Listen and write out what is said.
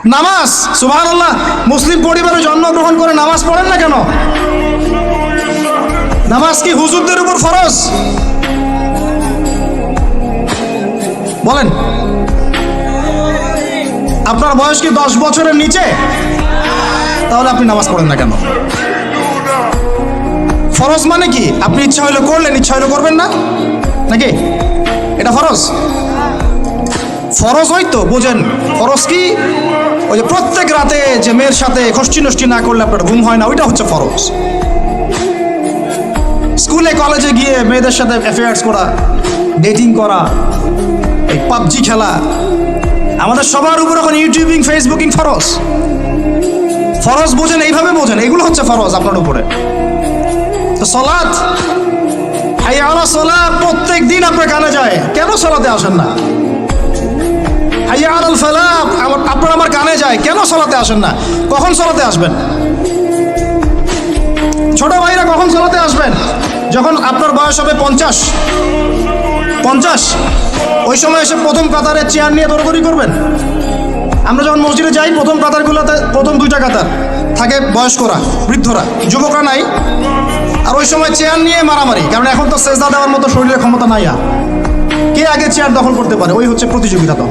নামাজ, সুবহানাল্লাহ, মুসলিম পরিবারে জন্মগ্রহণ করে নামাজ পড়েন না কেন? নামাজ কি হুজুরদের উপর ফরজ? বলেন। আপনার বয়স কি 10 বছরের নিচে? তাহলে আপনি নামাজ পড়েন না কেন? ফরজ মানে কি? আপনি ইচ্ছা হইলে করলেন, ইচ্ছা হইলে করবেন না, নাকি? এটা ফরজ? ফরজ হয়তো বোঝেন। ফরজ কি? ওই যে প্রত্যেক রাতে যে মেয়ের সাথে খষ্টি নষ্টি না করলে আপনার ঘুম হয় না, ওইটা হচ্ছে ফরজ। স্কুলে কলেজে গিয়ে মেয়েদের সাথে অ্যাফেয়ার্স করা, ডেটিং করা, এই পাবজি খেলা, আমাদের সবার উপর এখন ইউটিউবিং, ফেসবুকিং ফরজ। ফরজ বোঝেন, এইভাবে বোঝেন, এগুলো হচ্ছে ফরজ আপনার উপরে। তো সলাত, হাইয়া আলা সালাত প্রত্যেক দিন আপনার কানে যায়, কেন সলাতে আসেন না? হাইয়া আলাল ফালাহ আপনার আমার কানে যায়, কেন সলাতে আসেন না? কখন সলাতে আসবেন? ছোট ভাইরা কখন সলাতে আসবেন? যখন আপনার বয়স হবে 50, ওই সময় এসে প্রথম কাতারে চেয়ার নিয়ে দৌড়দৌড়ি করবেন। আমরা যখন মসজিদে যাই, প্রথম কাতারগুলোতে প্রথম 2টা কাতার থাকে বয়স্করা, বৃদ্ধরা, যুবকরা নাই। আর ওই সময় চেয়ার নিয়ে মারামারি, কারণ এখন তো সেজদা দেওয়ার মতো শরীরের ক্ষমতা নাই। আর কে আগে চেয়ার দখল করতে পারে, ওই হচ্ছে প্রতিযোগিতা। তো